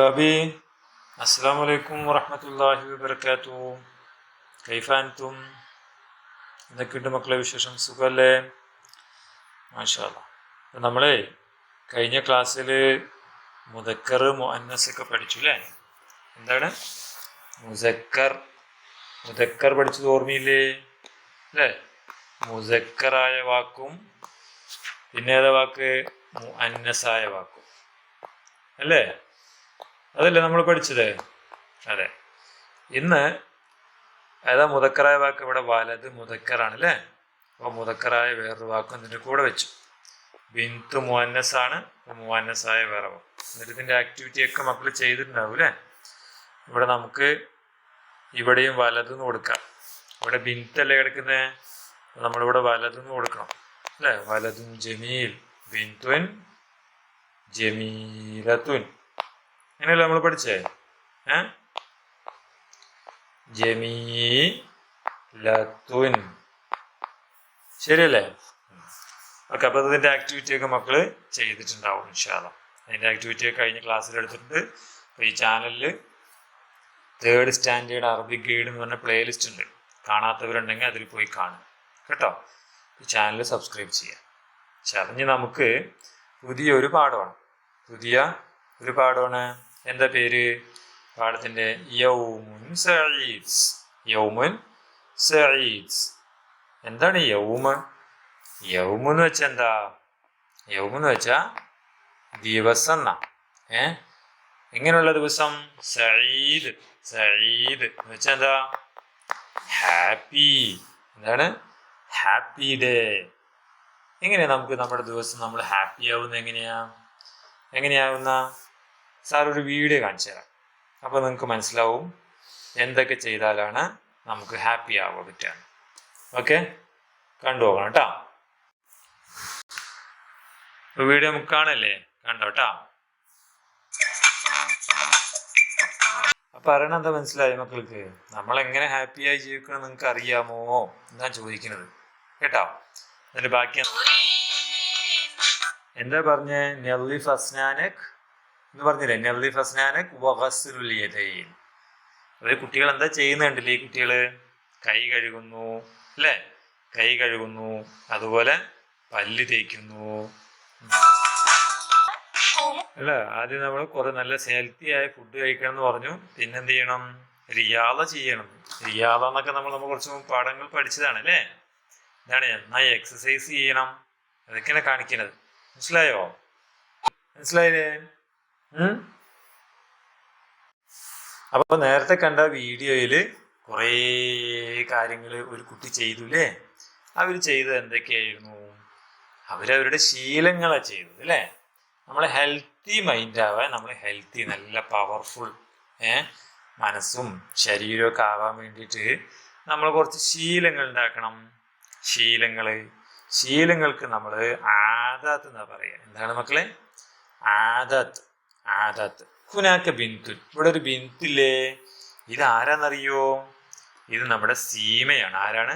طلابي السلام عليكم ورحمة الله وبركاته. كيف أنتم؟ എന്തൊക്കെയുണ്ട് മക്കളെ വിശേഷം? സുഖല്ലേ? മാഷാഅല്ലാ. നമ്മളെ കഴിഞ്ഞ ക്ലാസ്സിൽ മുദക്കർ മുഅന്നസ് ഒക്കെ പഠിച്ചു അല്ലേ? എന്താണ് മുദക്കർ പഠിച്ചത് ഓർമ്മയില്ലേ അല്ലേ? മുദക്കറായ വാക്കും പിന്നെ ഏതാ വാക്ക്? മുഅന്നസായ വാക്കും അല്ലേ? അതല്ലേ നമ്മൾ പഠിച്ചത്? അതെ. ഇന്ന് ഏതാ മുദക്കറായ വാക്ക്? ഇവിടെ വലത് മുദക്കറാണ് അല്ലേ? അപ്പോൾ മുദക്കറായ വേറൊരു വാക്കും ഇതിൻ്റെ കൂടെ വെച്ചു. ബിന്തു മുഅന്നസാണ്, മുഅന്നസായ വേറെ വാക്ക്. എന്നിട്ട് ഇതിൻ്റെ ആക്ടിവിറ്റി ഒക്കെ മക്കൾ ചെയ്തിട്ടുണ്ടാവും അല്ലേ? ഇവിടെ നമുക്ക് ഇവിടെയും വലതെന്ന് കൊടുക്കാം. ഇവിടെ ബിന്തല്ലേ കിടക്കുന്നത്, നമ്മളിവിടെ വലതെന്ന് കൊടുക്കണം അല്ലേ? വലതുൻ ജമീൽ, ബിന്തുൻ ജമീലത്തുൻ, അങ്ങനെയല്ലേ നമ്മൾ പഠിച്ചേ? ജമീലത്തുൻ, ശരിയല്ലേ? ഓക്കെ. അപ്പോൾ അതിൻ്റെ ആക്ടിവിറ്റി ഒക്കെ മക്കൾ ചെയ്തിട്ടുണ്ടാവും ഇൻഷാ അല്ലാഹ്. അതിൻ്റെ ആക്ടിവിറ്റി ഒക്കെ കഴിഞ്ഞ ക്ലാസ്സിൽ എടുത്തിട്ടുണ്ട്. അപ്പോൾ ഈ ചാനലിൽ 3rd സ്റ്റാൻഡേർഡ് അറബിക് ഗൈഡ് എന്ന് പറഞ്ഞ പ്ലേലിസ്റ്റ് ഉണ്ട്. കാണാത്തവരുണ്ടെങ്കിൽ അതിൽ പോയി കാണും കേട്ടോ. ഈ ചാനൽ സബ്സ്ക്രൈബ് ചെയ്യാം. ഇനി നമുക്ക് പുതിയൊരു പാഠമാണ്. എന്താ പേര് പാഠത്തിൻ്റെ? യൗമുൻ സഈദ്. എന്താണ് യൗമ്? യൗമെന്ന് വെച്ചാൽ എന്താ? യൗമെന്ന് വെച്ചാൽ ദിവസം എന്നാ. എങ്ങനെയുള്ള ദിവസം? സഈദ് എന്ന് വെച്ചാൽ എന്താ? ഹാപ്പി. എന്താണ്? Happy day. എങ്ങനെയാ നമുക്ക് നമ്മുടെ ദിവസം നമ്മൾ ഹാപ്പി ആവുന്നത്? എങ്ങനെയാവുന്ന സാർ ഒരു വീഡിയോ കാണിച്ചു തരാം. അപ്പോൾ നിങ്ങൾക്ക് മനസ്സിലാവും എന്തൊക്കെ ചെയ്താലാണ് നമുക്ക് ഹാപ്പി ആവാൻ പറ്റുക. ഓക്കെ, കണ്ടുപോകണം കേട്ടോ. ഇപ്പോൾ വീഡിയോ നമുക്ക് കാണല്ലേ? കണ്ടോ കേട്ടോ. അപ്പം പറയണ എന്താ മനസ്സിലായി മക്കൾക്ക്? നമ്മളെങ്ങനെ ഹാപ്പിയായി ജീവിക്കണം നിങ്ങൾക്ക് അറിയാമോ എന്നാ ചോദിക്കുന്നത് കേട്ടോ. എന്നിട്ട് ബാക്കി എന്താ പറഞ്ഞേ? നളിഫ് അസ്നാനക് എന്ന് പറഞ്ഞില്ലേ? നളിഫ് അസ്നാനക് വഗസ്ലുൽ യദൈൻ. അതായത് കുട്ടികൾ എന്താ ചെയ്യുന്നുണ്ടല്ലേ? ഈ കുട്ടികൾ കൈ കഴുകുന്നു അല്ലേ? കൈ കഴുകുന്നു, അതുപോലെ പല്ല് തേക്കുന്നു അല്ല. ആദ്യം നമ്മൾ കുറെ നല്ല ഹെൽത്തി ആയ ഫുഡ് കഴിക്കണം എന്ന് പറഞ്ഞു. പിന്നെന്ത് ചെയ്യണം? റിയാദ ചെയ്യണം. റിയാദ എന്നൊക്കെ നമ്മൾ കുറച്ച് പാഠങ്ങൾ പഠിച്ചതാണ് അല്ലേ? എന്താണ്? നന്നായി എക്സസൈസ് ചെയ്യണം. അതൊക്കെയാണ് കാണിക്കുന്നത്. മനസ്സിലായില്ലേ? അപ്പൊ നേരത്തെ കണ്ട വീഡിയോയിൽ കുറേ കാര്യങ്ങൾ ഒരു കുട്ടി ചെയ്തു അല്ലേ? അവർ ചെയ്തത് എന്തൊക്കെയായിരുന്നു? അവരവരുടെ ശീലങ്ങളെ ചെയ്തത് അല്ലേ? നമ്മളെ ഹെൽത്തി മൈൻഡാവാൻ, നമ്മൾ ഹെൽത്തി നല്ല പവർഫുൾ മനസ്സും ശരീരമൊക്കെ ആവാൻ വേണ്ടിയിട്ട് നമ്മൾ കുറച്ച് ശീലങ്ങൾ ഉണ്ടാക്കണം. ശീലങ്ങൾക്ക് നമ്മൾ ആദാത്ത് എന്നാ പറയുക. എന്താണ് മക്കളെ? ആദാത്ത്. കുനാക്ക ബിന്തുൻ. ഇവിടെ ഒരു ബിന്തില്ലേ? ഇത് ആരാന്നറിയോ? ഇത് നമ്മുടെ സീമയാണ്. ആരാണ്?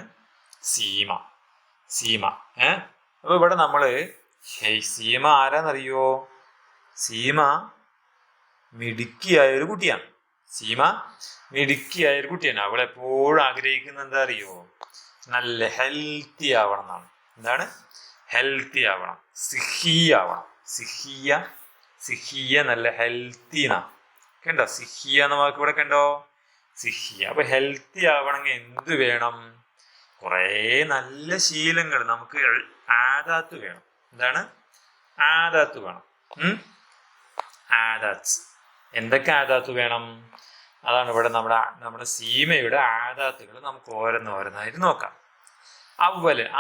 സീമ. അപ്പൊ ഇവിടെ നമ്മള് സീമ ആരാന്നറിയോ? സീമ മിടുക്കിയായൊരു കുട്ടിയാണ്. അവളെപ്പോഴും ആഗ്രഹിക്കുന്ന എന്താ അറിയോ? നല്ല ഹെൽത്തി ആവണം എന്നാണ്. എന്താണ്? ഹെൽത്തി ആവണം, സിഹിയ നല്ല ഹെൽത്തി എന്നാ. കണ്ടോ? സിഹിയ എന്ന വാക്ക് ഇവിടെ കണ്ടോ? സിഹിയ. അപ്പൊ ഹെൽത്തി ആവണമെങ്കിൽ എന്ത് വേണം? കുറേ നല്ല ശീലങ്ങൾ, നമുക്ക് ആദാത്ത് വേണം. എന്താണ്? ആദാത്ത് വേണം. എന്തൊക്കെ ആദാത്ത് വേണം? അതാണ് ഇവിടെ നമ്മുടെ സീമയുടെ ആദാത്തുകൾ നമുക്ക് ഓരോന്നായിട്ട് നോക്കാം.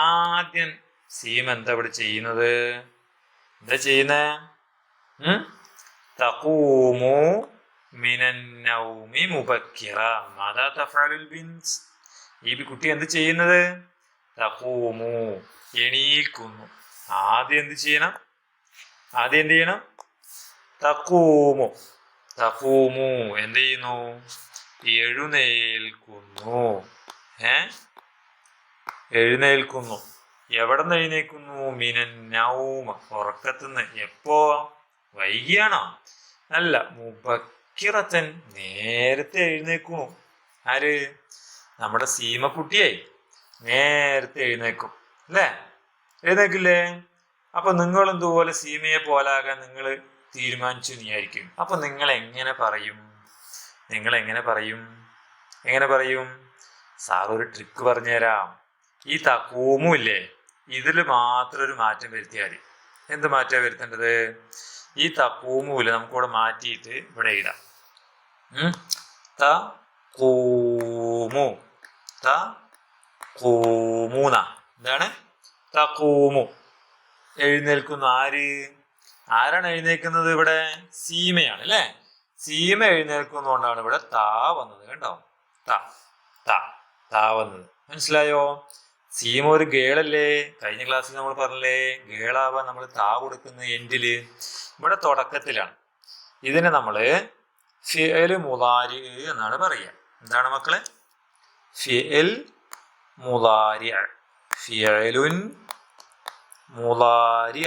ആദ്യം സീമ എന്താ ഇവിടെ ചെയ്യുന്നത്? തഖൂമു മിനൻ നൗമി മുബക്കിറ. മാദാ തഫഅലുൽ ബിൻത്? ഈ കുട്ടി എന്ത് ചെയ്യുന്നത്? തഖൂമു, എണീക്കുന്നു. ആദ്യം എന്ത് ചെയ്യണം? തഖൂമു എന്ത് ചെയ്യുന്നു? എഴുന്നേൽക്കുന്നു. എവിടെ നിന്ന് എഴുന്നേൽക്കുന്നു? മിനൻ നൗമ, ഉറക്കത്തുനിന്ന്. എപ്പോ? വൈകിയാണോ? അല്ല, മുബക്കിറത്തൻ നേരത്തെ എഴുന്നേക്കുന്നു. ആര്? നമ്മുടെ സീമക്കുട്ടിയെ നേരത്തെ എഴുന്നേക്കും അല്ലേ? എഴുന്നേക്കില്ലേ? അപ്പൊ നിങ്ങൾ എന്തുപോലെ സീമയെ പോലാകാൻ നിങ്ങൾ തീരുമാനിച്ചു വിചാരിക്കും. അപ്പൊ നിങ്ങൾ എങ്ങനെ പറയും? എങ്ങനെ പറയും? സാർ ഒരു ട്രിക്ക് പറഞ്ഞുതരാം. ഈ തക്കൂമും ഇല്ലേ, ഇതിൽ മാത്രം ഒരു മാറ്റം വരുത്തിയാൽ മതി. എന്ത് മാറ്റം വരുത്തേണ്ടത്? ഈ തക്കൂമില്ല നമുക്കിവിടെ മാറ്റിയിട്ട് ഇവിടെ ഇടാം. തൂമു തൂമൂന. എന്താണ്? തക്കൂമു. എഴുന്നേൽക്കുന്ന ആരാണ് എഴുന്നേൽക്കുന്നത്? ഇവിടെ സീമയാണ് അല്ലേ? സീമ എഴുന്നേൽക്കുന്നതുകൊണ്ടാണ് ഇവിടെ താ വന്നത്. കണ്ടോ? താ വന്നത് മനസ്സിലായോ? സീമ ഒരു ഗേളല്ലേ? കഴിഞ്ഞ ക്ലാസ്സിൽ നമ്മൾ പറഞ്ഞില്ലേ, ഗേളാവാൻ നമ്മൾ താ കൊടുക്കുന്ന എൻഡില്. ഇവിടെ തുടക്കത്തിലാണ്. ഇതിനെ നമ്മള് ഫിഅൽ മുളാരി എന്നാണ് പറയുക. എന്താണ് മക്കളെ? ഫിഅൽ മുളാരി. ഫിഅലുൻ മുളാരി.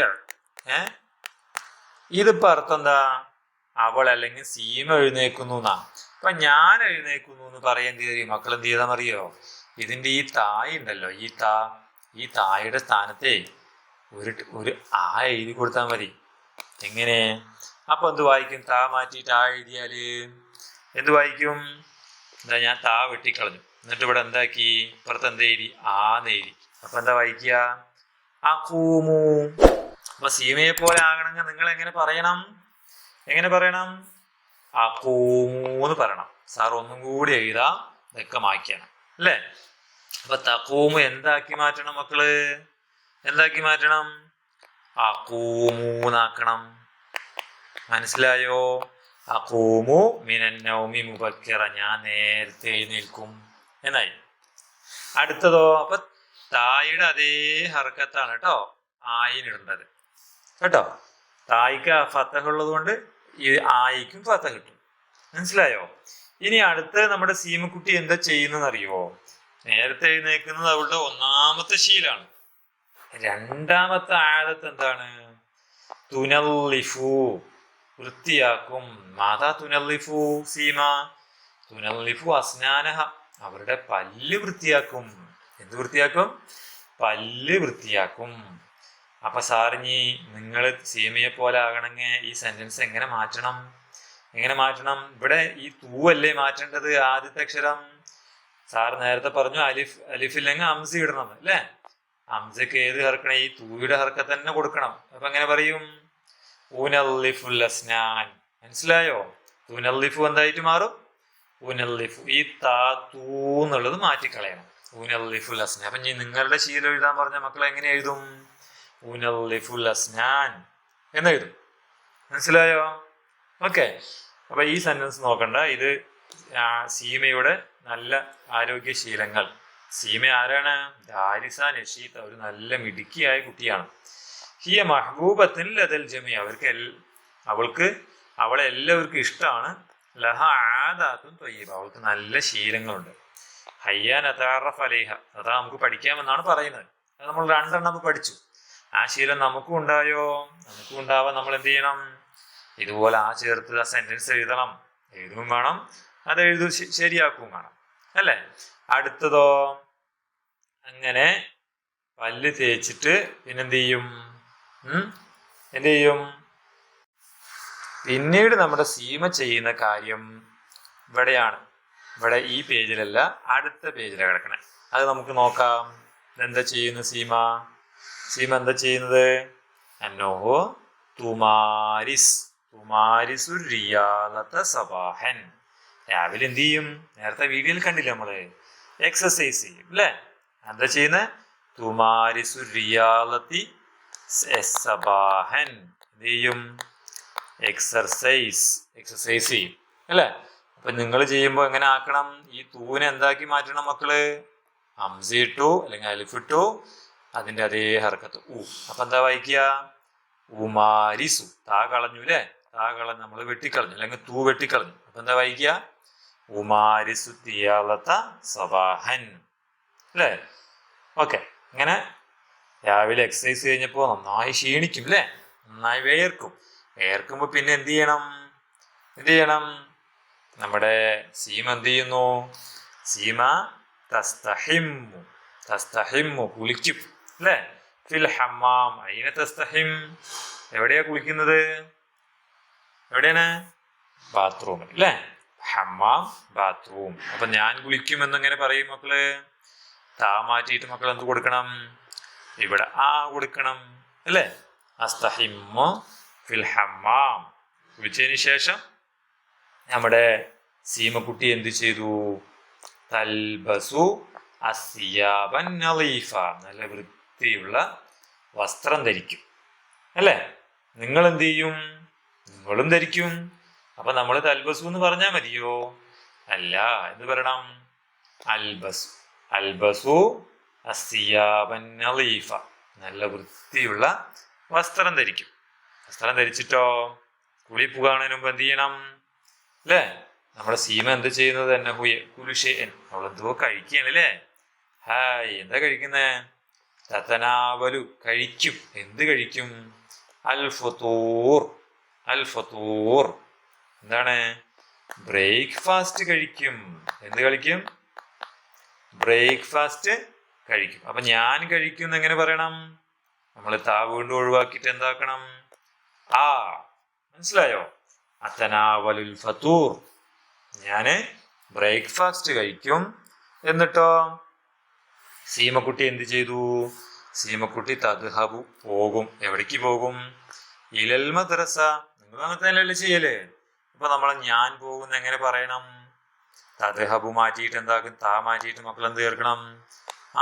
ഇതിപ്പോ അർത്ഥം എന്താ? അവൾ അല്ലെങ്കിൽ സീമ എഴുന്നേക്കുന്നു എന്നാ. അപ്പൊ ഞാൻ എഴുന്നേക്കുന്നു എന്ന് പറയാൻ എന്ത് ചെയ്യും മക്കൾ? എന്ത് ചെയ്താന്നറിയോ? ഇതിന്റെ ഈ തായ് ഉണ്ടല്ലോ, ഈ തായുടെ സ്ഥാനത്തെ ഒരു ആ എഴുതി കൊടുത്താൽ മതി. എങ്ങനെ? അപ്പൊ എന്ത് വായിക്കും? താ മാറ്റിയിട്ട് ആ എഴുതിയാല് എന്ത് വായിക്കും? എന്താ, ഞാൻ താ വെട്ടിക്കളഞ്ഞു, എന്നിട്ട് ഇവിടെ എന്താക്കി? ഇപ്പുറത്ത് എന്താ എഴുതി? ആന്ന് എഴുതി. അപ്പൊ എന്താ വായിക്കുക? അഖൂമു. അപ്പൊ സീമയെ പോലെ ആകണമെങ്കിൽ നിങ്ങൾ എങ്ങനെ പറയണം? അഖൂമൂന്ന് പറയണം. സാർ ഒന്നും കൂടി എഴുതാം, ഇതൊക്കെ മാറ്റിയാണ് അല്ലേ? അപ്പൊ തഖൂമു എന്താക്കി മാറ്റണം മക്കള്? എന്താക്കി മാറ്റണം? അഖൂമൂന്നാക്കണം. മനസ്സിലായോ? അഖൂമു മിനൻ നൗമി മുബക്കിറ. ഞാൻ നേരത്തെ എഴുന്നേൽക്കും എന്നായി. അടുത്തതോ? അപ്പൊ തായുടെ അതേ ഹർക്കത്താണ് കേട്ടോ ആയിനിടേണ്ടത് കേട്ടോ. തായ്ക്ക് ഫത്തഹ് ഉള്ളത് കൊണ്ട് ഈ ആയിക്കും ഫത്തഹ് കിട്ടും. മനസ്സിലായോ? ഇനി അടുത്ത് നമ്മുടെ സീമക്കുട്ടി എന്താ ചെയ്യുന്നറിയോ? നേരത്തെ എഴുന്നേക്കുന്നത് അവളുടെ ഒന്നാമത്തെ ശീലാണ്. രണ്ടാമത്തെ ആദത്ത് എന്താണ്? തുനല്ലിഫു. വൃത്തിയാക്കും. മാതാ തുനല്ലിഫു സീമ? തുനല്ലിഫു അസ്നാനഹ. അവരുടെ പല്ല് വൃത്തിയാക്കും. എന്ത് വൃത്തിയാക്കും? പല്ല് വൃത്തിയാക്കും. അപ്പൊ സാറിഞ്ഞി നിങ്ങൾ സീമയെ പോലെ ആകണമെങ്കിൽ ഈ സെന്റൻസ് എങ്ങനെ മാറ്റണം? ഇവിടെ ഈ തൂവല്ലേ മാറ്റേണ്ടത്? ആദ്യത്തെ അക്ഷരം സാർ നേരത്തെ പറഞ്ഞു അലിഫില്ലെങ്കിൽ അംസ ഇടണം അല്ലേ? അംസക്ക് ഏത് ഹർക്കണം? ഈ തൂയുടെ ഹർക്കത്ത് തന്നെ കൊടുക്കണം. അപ്പൊ എങ്ങനെ പറയും? ഉനല്ലിഫുൽ അസ്നാൻ. മനസ്സിലായോ? ഉനല്ലിഫു എന്തായിട്ട് മാറും? ഉനല്ലിഫു. ഈ തൂ എന്നുള്ളത് മാറ്റിക്കളയണം. ഉനല്ലിഫുൽ അസ്നാൻ. അപ്പൊ ഇനി നിങ്ങളുടെ ശീലം എഴുതാൻ പറഞ്ഞ മക്കൾ എങ്ങനെ എഴുതും? ഉനല്ലിഫുൽ അസ്നാൻ എന്നെഴുതും. മനസ്സിലായോ? ഓക്കെ. അപ്പൊ ഈ സെന്റൻസ് നോക്കണ്ട. ഇത് സീമയുടെ നല്ല ആരോഗ്യശീലങ്ങൾ. സീമ ആരാണ്? ദാരിസ നഷീത്ത. ഒരു നല്ല മിടുക്കിയായ കുട്ടിയാണ്. ഹിയ മഹബൂബത്തിൻ ലദൽ ജമീ. അവളെ എല്ലാവർക്കും ഇഷ്ടമാണ്. ലഹ ആദാത്തുൻ ത്വയ്യിബ. അവൾക്ക് നല്ല ശീലങ്ങളുണ്ട്. ഹയ്യാ നതഅറഫ് അലൈഹ. അതാ നമുക്ക് പഠിക്കാമെന്നാണ് പറയുന്നത്. അത് നമ്മൾ 2 എണ്ണം പഠിച്ചു. ആ ശീലം നമുക്കും ഉണ്ടായോ? നമുക്കും ഉണ്ടാവാൻ നമ്മൾ എന്ത് ചെയ്യണം? ഇതുപോലെ ചേർത്ത് ആ സെന്റൻസ് എഴുതണം. എഴുതും വേണം, അത് ശരിയാക്കും വേണം അല്ലേ? അടുത്തതോ? അങ്ങനെ പല്ല് തേച്ചിട്ട് പിന്നെന്ത് ചെയ്യും? പിന്നീട് നമ്മുടെ സീമ ചെയ്യുന്ന കാര്യം ഇവിടെയാണ്. ഇവിടെ ഈ പേജിലല്ല, അടുത്ത പേജിലാണ് കിടക്കണേ. അത് നമുക്ക് നോക്കാം. ഇതെന്താ ചെയ്യുന്നു സീമ എന്താ ചെയ്യുന്നത്? അന്നോഹോ തുമാരിസു റിയാലത സബാഹൻ. രാവിലെ എന്ത് ചെയ്യും? നേരത്തെ വീഡിയോയിൽ കണ്ടില്ല നമ്മള്, എക്സസൈസ് ചെയ്യും അല്ലേ? എന്താ ചെയ്യുന്നത്? തുമാരിസു റിയാലതി സബാഹൻ. എന്ത് ചെയ്യും? എക്സസൈസ് ചെയ്യും അല്ലേ? അപ്പൊ നിങ്ങൾ ചെയ്യുമ്പോൾ എങ്ങനെ ആക്കണം? ഈ തൂവിനെ എന്താക്കി മാറ്റണം മക്കള്? ഹംസ ഇട്ടു അല്ലെങ്കിൽ അലിഫ് ഇട്ടു, അതിന്റെ അതേ ഹർക്കത്ത് അപ്പൊ എന്താ വായിക്കുക? ഉമാരിസു. താ കളഞ്ഞു അല്ലേ? താ കളഞ്ഞു, നമ്മൾ വെട്ടിക്കളഞ്ഞു അല്ലെങ്കിൽ തൂ വെട്ടിക്കളഞ്ഞു. അപ്പൊ എന്താ വായിക്കുക? ഉമാരിസു തിയാലത സബാഹൻ അല്ലേ? ഓക്കെ. ഇങ്ങനെ രാവിലെ എക്സസൈസ് കഴിഞ്ഞപ്പോൾ നന്നായി ക്ഷീണിക്കും അല്ലേ? നന്നായി വേർക്കും. വേർക്കുമ്പോൾ പിന്നെ എന്ത് ചെയ്യണം? നമ്മുടെ സീമ എന്ത് ചെയ്യുന്നു? സീമ തസ്തഹിമ്മു, തസ്തഹിമ്മു കുളിക്കും അല്ലേ? ഫിൽ ഹമ്മാം അയിന തസ്തഹിം, എവിടെയാ കുളിക്കുന്നത്? എവിടെയാണ്? ബാത്റൂമിൽ അല്ലേ? Hammam bathroom. അപ്പൊ ഞാൻ കുളിക്കും എന്നെങ്ങനെ പറയും മക്കള്? താ മാറ്റിയിട്ട് മക്കൾ എന്ത് കൊടുക്കണം? ഇവിടെ ആ കൊടുക്കണം അല്ലേ? അസ്തഹിമ്മു ഫിൽ ഹമ്മാം. കുളിച്ചതിന് ശേഷം നമ്മുടെ സീമക്കുട്ടി എന്ത് ചെയ്തു? തൽബസു അസിയാബൻ നളീഫ, നല്ല വൃത്തിയുള്ള വസ്ത്രം ധരിക്കും അല്ലേ? നിങ്ങൾ എന്ത് ചെയ്യും? നിങ്ങളും ധരിക്കും. അപ്പൊ നമ്മൾ തൽബസു എന്ന് പറഞ്ഞാൽ മതിയോ? അല്ല, എന്ത് പറയണം? അൽബസു, അൽബസു അസിയാബൻ നളീഫ, നല്ല വൃത്തിയുള്ള വസ്ത്രം ധരിക്കും. വസ്ത്രം ധരിച്ചിട്ടോ കുളി പോകുന്നതിന് മുമ്പ് എന്ത് ചെയ്യണം അല്ലേ? നമ്മുടെ സീമ എന്ത് ചെയ്യുന്നത് തന്നെ? കുലുഷേൻ, അവളെന്തോ കഴിക്കുകയാണല്ലേ? ഹായ്, എന്താ കഴിക്കുന്നേ? തതനാവലു, കഴിക്കും. എന്ത് കഴിക്കും? അൽ ഫുതൂർ, അൽ ഫുതൂർ എന്താണ്? ബ്രേക്ക്ഫാസ്റ്റ് കഴിക്കും. എന്ത് കഴിക്കും? ബ്രേക്ക്ഫാസ്റ്റ് കഴിക്കും. അപ്പൊ ഞാൻ കഴിക്കും എങ്ങനെ പറയണം? നമ്മൾ താ വീണ്ടും ഒഴിവാക്കിയിട്ട് എന്താക്കണം? ആ, മനസ്സിലായോ? അത്തനാവലുൽ ഫതൂർ, ഞാന് ബ്രേക്ക്ഫാസ്റ്റ് കഴിക്കും. എന്നിട്ടോ സീമക്കുട്ടി എന്ത് ചെയ്തു? സീമക്കുട്ടി തദ്ഹബു, പോകും. എവിടേക്ക് പോകും? ഇലൽ മദ്രസ. നിങ്ങൾ അങ്ങനെ തന്നെയല്ലേ ചെയ്യല്? അപ്പൊ നമ്മൾ ഞാൻ പോകുന്ന എങ്ങനെ പറയണം? തദ്ഹബു മാറ്റിയിട്ട് എന്താക്കും? താ മാറ്റിയിട്ട് മക്കൾ എന്ത് ചേർക്കണം?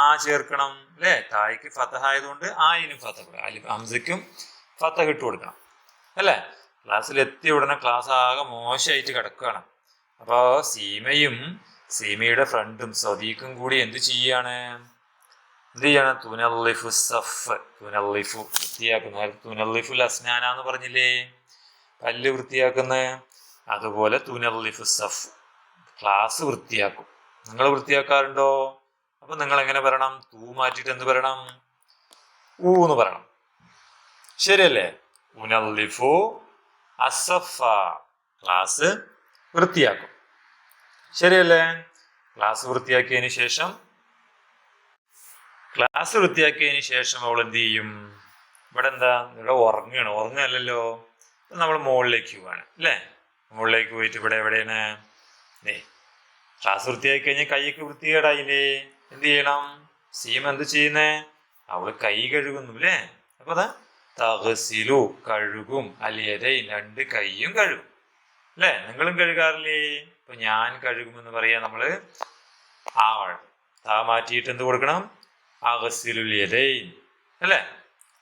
ആ ചേർക്കണം അല്ലേ? തായ്ക്ക് ഫതഹ ആയതുകൊണ്ട് ആയിനും ഫതഹ, ഹംസയ്ക്കും ഫതഹ ഇട്ട് കൊടുക്കണം അല്ലേ? ക്ലാസ്സിൽ എത്തിയ ഉടനെ ക്ലാസ് ആകെ മോശമായിട്ട് കിടക്കുകയാണ്. അപ്പോൾ സീമയും സീമയുടെ ഫ്രണ്ടും സദീഖും കൂടി എന്ത് ചെയ്യാണ്? എന്ത് ചെയ്യണം? തുനല്ലിഫു സഫ്, തുനല്ലിഫു വൃത്തിയാക്കുന്ന, തുനല്ലിഫുൽ അസ്നാന എന്ന് പറഞ്ഞില്ലേ, പല്ല് വൃത്തിയാക്കുന്ന, അതുപോലെ തുനല്ലിഫു സഫ്, ക്ലാസ് വൃത്തിയാക്കും. നിങ്ങൾ വൃത്തിയാക്കാറുണ്ടോ? അപ്പൊ നിങ്ങൾ എങ്ങനെ പറയണം? തൂ മാറ്റിയിട്ട് എന്ത് പറയണം? ഊ എന്ന് പറയണം. ശരിയല്ലേ? ഉനല്ലിഫു അസഫ, ക്ലാസ് വൃത്തിയാക്കും. ശരിയല്ലേ? ക്ലാസ് വൃത്തിയാക്കിയതിന് ശേഷം അവൾ എന്ത് ചെയ്യും? ഇവിടെ എന്താ? ഇവിടെ ഉറങ്ങുകയാണ്. ഉറങ്ങുകയല്ലല്ലോ, നമ്മൾ മുകളിലേക്ക് പോവാണ് അല്ലേ? മുകളിലേക്ക് പോയിട്ട് ഇവിടെ എവിടെയാണ്? ക്ലാസ് വൃത്തിയാക്കി കഴിഞ്ഞാൽ കൈയൊക്കെ വൃത്തികേടായില്ലേ? എന്ത് ചെയ്യണം? സീമ എന്ത് ചെയ്യുന്നേ? അവള് കൈ കഴുകുന്നു അല്ലേ? അപ്പൊ അതാ തഗ്സിലു, കഴുകും, അലിയതൈൻ, രണ്ട് കൈയും കഴുകും അല്ലേ? നിങ്ങളും കഴുകാറില്ലേ? ഇപ്പൊ ഞാൻ കഴുകുമെന്ന് പറയാ നമ്മള് ആ താ മാറ്റിയിട്ട് എന്ത് കൊടുക്കണം? അഗ്സിലുൽ യദൈൻ അല്ലേ?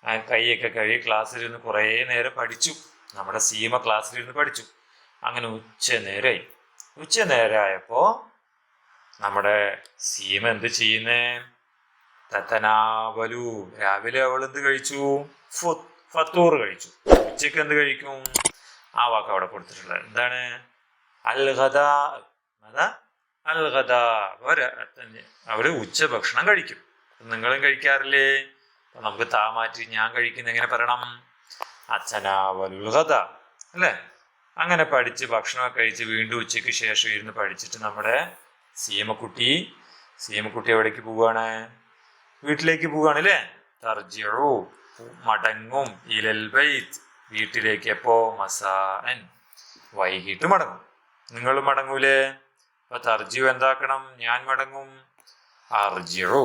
ആ കൈയൊക്കെ കഴുകി ക്ലാസ്സിലിരുന്ന് കുറേ നേരം പഠിച്ചു. നമ്മുടെ സീമ ക്ലാസ്സിലിരുന്ന് പഠിച്ചു. അങ്ങനെ ഉച്ച നേരമായപ്പോ നമ്മുടെ സീമ എന്ത് ചെയ്യുന്നേ? തത്തനാവലു, രാവിലെ അവൾ എന്ത് കഴിച്ചു? ഫത്തൂർ കഴിച്ചു. ഉച്ചക്ക് എന്ത് കഴിക്കും? ആ വാക്ക് അവിടെ കൊടുത്തിട്ടുള്ളത് എന്താണ്? അൽ ഗദാ, അൽ ഗദാ, അവര് ഉച്ച ഭക്ഷണം കഴിക്കും. നിങ്ങളും കഴിക്കാറില്ലേ? നമുക്ക് താ മാറ്റി ഞാൻ കഴിക്കുന്ന എങ്ങനെ പറയണം? അച്ഛനാവലുൽ ഗദാ അല്ലേ? അങ്ങനെ പഠിച്ച് ഭക്ഷണമൊക്കെ കഴിച്ച് വീണ്ടും ഉച്ചയ്ക്ക് ശേഷം ഇരുന്ന് പഠിച്ചിട്ട് നമ്മുടെ സീമക്കുട്ടി എവിടേക്ക് പോവുകയാണ്? വീട്ടിലേക്ക് പോവുകയാണ് അല്ലേ? തർജിഉ, മടങ്ങും, ഇലൽ ബൈത്ത്, വീട്ടിലേക്ക്. എപ്പോ? മസാഅൻ, വൈകിട്ട് മടങ്ങും. നിങ്ങൾ മടങ്ങൂലേ? അപ്പൊ തർജിഉ എന്താക്കണം? ഞാൻ മടങ്ങും. അർജിഉ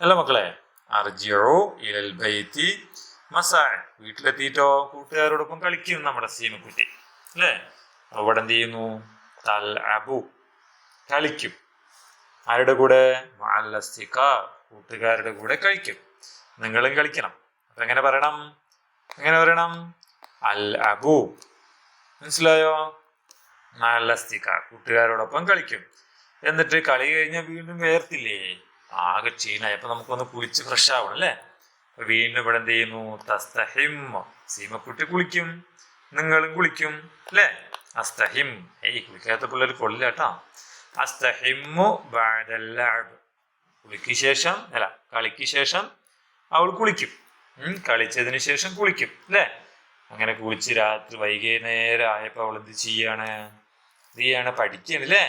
അല്ല മക്കളെ? അർജിഉ ഇലൽ ബൈത്തി മസാഅൻ, വീട്ടിലെത്തിയിട്ടോ കൂട്ടുകാരോടൊപ്പം കളിക്കും നമ്മുടെ സീമക്കുട്ടി അല്ലേ? അവിടെ എന്ത് ചെയ്യുന്നു? തൽഅബു, കളിക്കും. ആരുടെ കൂടെ? മഅൽ അസ്തിഖാ, കൂട്ടുകാരുടെ കൂടെ കളിക്കും. നിങ്ങളും കളിക്കണം. അപ്പൊ എങ്ങനെ പറയണം? അൽ അബു, മനസ്സിലായോ? മഅൽ അസ്തിഖാ, കൂട്ടുകാരോടൊപ്പം കളിക്കും. എന്നിട്ട് കളി കഴിഞ്ഞാൽ വീണ്ടും വേർത്തില്ലേ? ആകെ ക്ഷീണായി. അപ്പൊ നമുക്കൊന്ന് കുളിച്ച് ഫ്രഷ് ആവണം അല്ലേ? വീണ്ടും ഇവിടെ എന്ത് ചെയ്യുന്നു? തസ്തഹിം, സീമക്കുട്ടി കുളിക്കും, നിങ്ങളും കുളിക്കും അല്ലേ? അസ്തഹിം, കുളിക്കാത്ത പിള്ളേർ കൊള്ളില്ല കേട്ടോ. അസ്തഹിമു ബഅദൽ ലഅബ്, കളിക്ക് ശേഷം അവൾ കുളിക്കും. കളിച്ചതിന് ശേഷം കുളിക്കും അല്ലേ? അങ്ങനെ കുളിച്ച് രാത്രി വൈകുന്നേരം ആയപ്പോൾ അവൾ എന്ത് ചെയ്യാണ്? ഇത് ചെയ്യാണ്, പഠിക്കുകയാണ് അല്ലേ.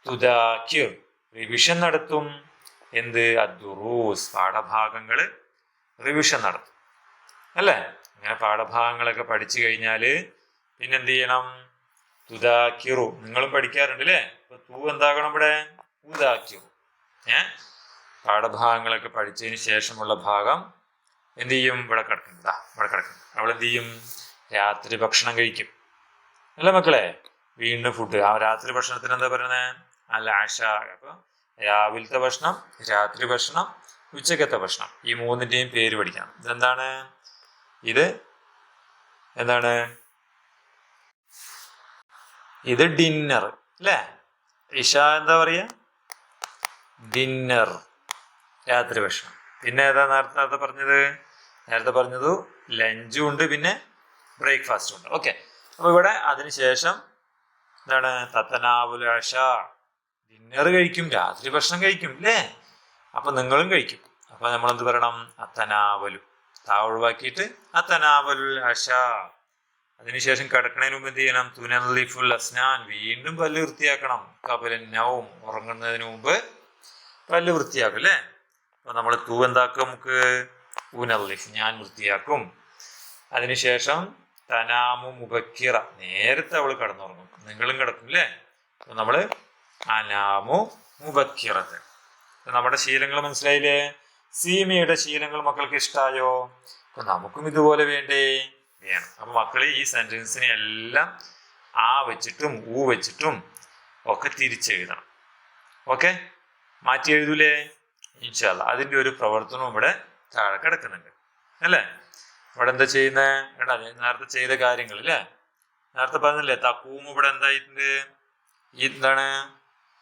തുദാക്കിർ റിവിഷൻ നടത്തും. എന്ത്? അദ്ദുറൂസ് പാഠഭാഗങ്ങൾ റിവിഷൻ നടത്തും അല്ലേ. അങ്ങനെ പാഠഭാഗങ്ങളൊക്കെ പഠിച്ചു കഴിഞ്ഞാൽ പിന്നെന്ത് ചെയ്യണം? തുദാക്കിറു നിങ്ങളും പഠിക്കാറുണ്ട് അല്ലേ. അപ്പൊ തൂ എന്താകണം ഇവിടെ? ഉദാക്കിറു. പാഠഭാഗങ്ങളൊക്കെ പഠിച്ചതിന് ശേഷമുള്ള ഭാഗം എന്ത് ചെയ്യും? ഇവിടെ കിടക്കുന്നത്. ഇവിടെ കിടക്കുന്നത്. അവിടെ എന്ത് ചെയ്യും? രാത്രി ഭക്ഷണം കഴിക്കും അല്ലേ മക്കളെ. വീണ്ടും ഫുഡ്. ആ രാത്രി ഭക്ഷണത്തിന് എന്താ പറയുന്നത്? അൽ ആഷ. അപ്പൊ രാവിലത്തെ ഭക്ഷണം, രാത്രി ഭക്ഷണം, ഉച്ചക്കത്തെ ഭക്ഷണം, ഈ മൂന്നിന്റെയും പേര് പഠിക്കണം. ഇതെന്താണ്? ഇത് എന്താണ്? ഇത് ഡിന്നർ അല്ലേ. ഇഷ എന്താ പറയാ? ഡിന്നർ, രാത്രി ഭക്ഷണം. പിന്നെ ഏതാ നേരത്തെ പറഞ്ഞത്? നേരത്തെ പറഞ്ഞത് ലഞ്ചും ഉണ്ട്, പിന്നെ ബ്രേക്ക്ഫാസ്റ്റും ഉണ്ട്. ഓക്കെ. അപ്പൊ ഇവിടെ അതിനുശേഷം എന്താണ്? തത്തനാവുൽ അഷ, ഡിന്നർ കഴിക്കും, രാത്രി ഭക്ഷണം കഴിക്കും അല്ലേ. അപ്പൊ നിങ്ങളും കഴിക്കും. അപ്പൊ നമ്മൾ എന്ത് പറയണം? അത്തനാവലു. താ ഒഴിവാക്കിയിട്ട് അത്തനാവലുൽ അഷ. അതിനുശേഷം കിടക്കുന്നതിന് മുമ്പ് എന്ത് ചെയ്യണം? തുനല്ലിഫുൽ അസ്നാൻ, വീണ്ടും പല്ല് വൃത്തിയാക്കണം. കബലൻ നൗം, ഉറങ്ങുന്നതിന് മുമ്പ് പല്ല് വൃത്തിയാക്കും അല്ലേ. അപ്പൊ നമ്മൾ തൂ എന്താക്കും? നമുക്ക് ഉനല്ലിഫ്, ഞാൻ വൃത്തിയാക്കും. അതിനുശേഷം തനാമു മുബക്കിറ, നേരത്തെ അവള് കിടന്നുറങ്ങും, നിങ്ങളും കിടക്കും അല്ലേ. അപ്പൊ നമ്മള് അനാമു മുബക്കിറത്ത്. നമ്മുടെ ശീലങ്ങൾ മനസ്സിലായില്ലേ? സീമയുടെ ശീലങ്ങൾ മക്കൾക്ക് ഇഷ്ടായോ? അപ്പൊ നമുക്കും ഇതുപോലെ വേണ്ടേ? വേണം. അപ്പൊ മക്കള് ഈ സെന്റൻസിനെ എല്ലാം ആ വെച്ചിട്ടും ഊ വെച്ചിട്ടും ഒക്കെ തിരിച്ചെഴുതണം. ഓക്കെ, മാറ്റി എഴുതൂലേ? ഇൻഷാ അല്ലാഹ്. അതിന്റെ ഒരു പ്രവർത്തനവും ഇവിടെ താഴെ കിടക്കുന്നുണ്ട് അല്ലേ. ഇവിടെ എന്താ ചെയ്യുന്നത്? എടാ നേരത്തെ ചെയ്ത കാര്യങ്ങൾ അല്ലേ. നേരത്തെ പറഞ്ഞില്ലേ തക്കൂം. ഇവിടെ എന്തായിട്ടുണ്ട്? എന്താണ്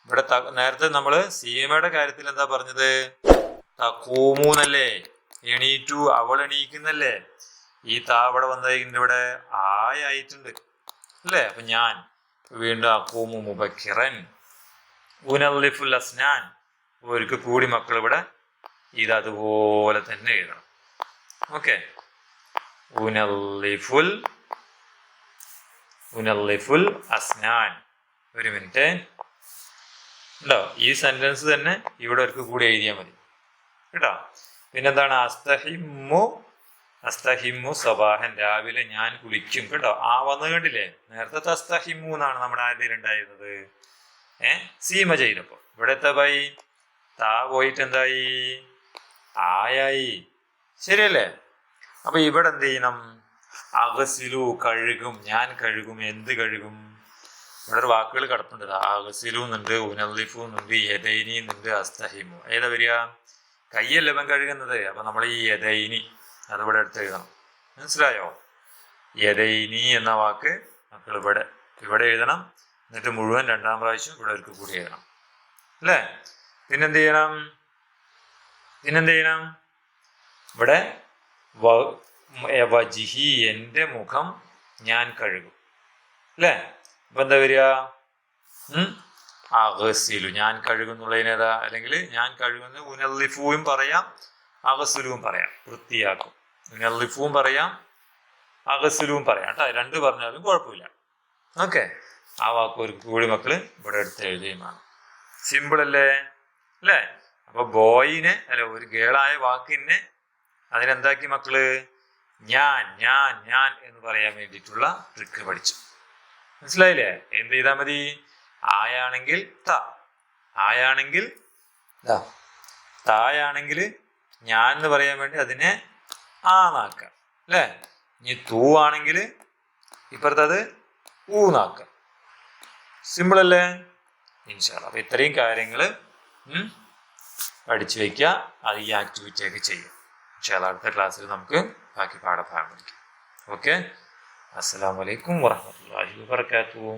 ഇവിടെ? നേരത്തെ നമ്മള് സീമയുടെ കാര്യത്തിൽ എന്താ പറഞ്ഞത്? തക്കൂമൂന്നല്ലേ, എണീറ്റു, അവൾ എണീക്കുന്നല്ലേ. ഈ താവിടെ വന്നതിന്റെ ഇവിടെ ആയിട്ടുണ്ട് അല്ലേ. അപ്പൊ ഞാൻ വീണ്ടും അക്കൂമു മുബക്കിറൻ ഉനല്ലിഫുൽ അസ്നാൻ. ഒരിക്കൽ കൂടി മക്കൾ ഇവിടെ ഇത് അതുപോലെ തന്നെ എഴുതണം. ഓക്കെ, ഉനല്ലിഫുൽ അസ്നാൻ. ഒരു മിനിറ്റ് ഉണ്ടോ? ഈ സെന്റൻസ് തന്നെ ഇവിടെ ഒരിക്കൽ കൂടി എഴുതിയാൽ മതി കേട്ടോ. പിന്നെന്താണ്? അസ്തഹിമു സബാഹൻ, രാവിലെ ഞാൻ കുളിക്കും കേട്ടോ. ആ വന്നു കണ്ടില്ലേ? നേരത്തെ അസ്തഹിമു എന്നാണ് നമ്മുടെ ആദ്യം ഉണ്ടായിരുന്നത്. സീമ ചെയ്തപ്പോ ഇവിടെ എന്തായി? താ പോയിട്ട് എന്തായി? ആയായി. ശരിയല്ലേ? അപ്പൊ ഇവിടെ എന്ത് ചെയ്യണം? അഗസിലു, കഴുകും, ഞാൻ കഴുകും. എന്ത് കഴുകും? ഇവിടെ ഒരു വാക്കുകൾ കിടപ്പുണ്ട്. അഗസിലു എന്നുണ്ട്, ഉനല്ലിഫു എന്നുണ്ട്, യദൈനി എന്നുണ്ട്, അസ്തഹിമു. ഏതാ വരിക? കയ്യല്ലേ ഇവൻ കഴുകുന്നത്. അപ്പൊ നമ്മൾ ഈ യദൈനി അതിവിടെ എടുത്ത് എഴുതണം. മനസ്സിലായോ? യദൈനി എന്ന വാക്ക് മക്കൾ ഇവിടെ എഴുതണം. എന്നിട്ട് മുഴുവൻ രണ്ടാം പ്രാവശ്യം ഇവിടെ ഒരിക്കൽ കൂടി എഴുതണം അല്ലേ. പിന്നെന്ത് ചെയ്യണം? ഇവിടെ വജിഹി, എൻ്റെ മുഖം ഞാൻ കഴുകും അല്ലേ. അപ്പൊ എന്താ വരിക? അഗസിലു, ഞാൻ കഴുകുന്നുള്ളതിനേതാ? അല്ലെങ്കിൽ ഞാൻ കഴുകുന്ന ഉനല്ലിഫുവും പറയാം, അഗസിലുവും പറയാം, വൃത്തിയാക്കും. ഉനല്ലിഫുവും പറയാം, അഗസിലുവും പറയാം കേട്ടോ. രണ്ട് പറഞ്ഞാലും കുഴപ്പമില്ല. ഓക്കെ, ആ വാക്ക് ഒരു കൂടി മക്കള് ഇവിടെ എടുത്ത് എഴുതുകയുമാണ്. സിമ്പിൾ അല്ലേ അല്ലേ. അപ്പൊ ബോയിനെ അല്ലെ, ഒരു ഗേളായ വാക്കിനെ അതിനെന്താക്കി മക്കള്? ഞാൻ ഞാൻ ഞാൻ എന്ന് പറയാൻ വേണ്ടിയിട്ടുള്ള ട്രിക്ക് പഠിച്ചു. മനസ്സിലായില്ലേ? എന്ത് ചെയ്താൽ മതി? ആയാണെങ്കിൽ ത, ആയാണെങ്കിൽ തായാണെങ്കിൽ ഞാൻ എന്ന് പറയാൻ വേണ്ടി അതിനെ ആന്നാക്കാം അല്ലേ. ഇനി തൂ ആണെങ്കിൽ ഇപ്പുറത്തത് ഊന്നാക്കാം. സിമ്പിൾ അല്ലേ? ഇൻഷാ അല്ലാഹ്. അപ്പൊ ഇത്രയും കാര്യങ്ങൾ പഠിച്ചു വെക്കുക. അത് ഈ ആക്ടിവിറ്റി ഒക്കെ ചെയ്യാം. ഇൻഷാ അല്ലാഹ് അടുത്ത ക്ലാസ്സിൽ നമുക്ക് ബാക്കി പാഠഭാഗം പഠിക്കാം. ഓക്കെ, അസ്സലാമു അലൈക്കും വറഹ്മത്തുള്ളാഹി വബറകാതുഹു.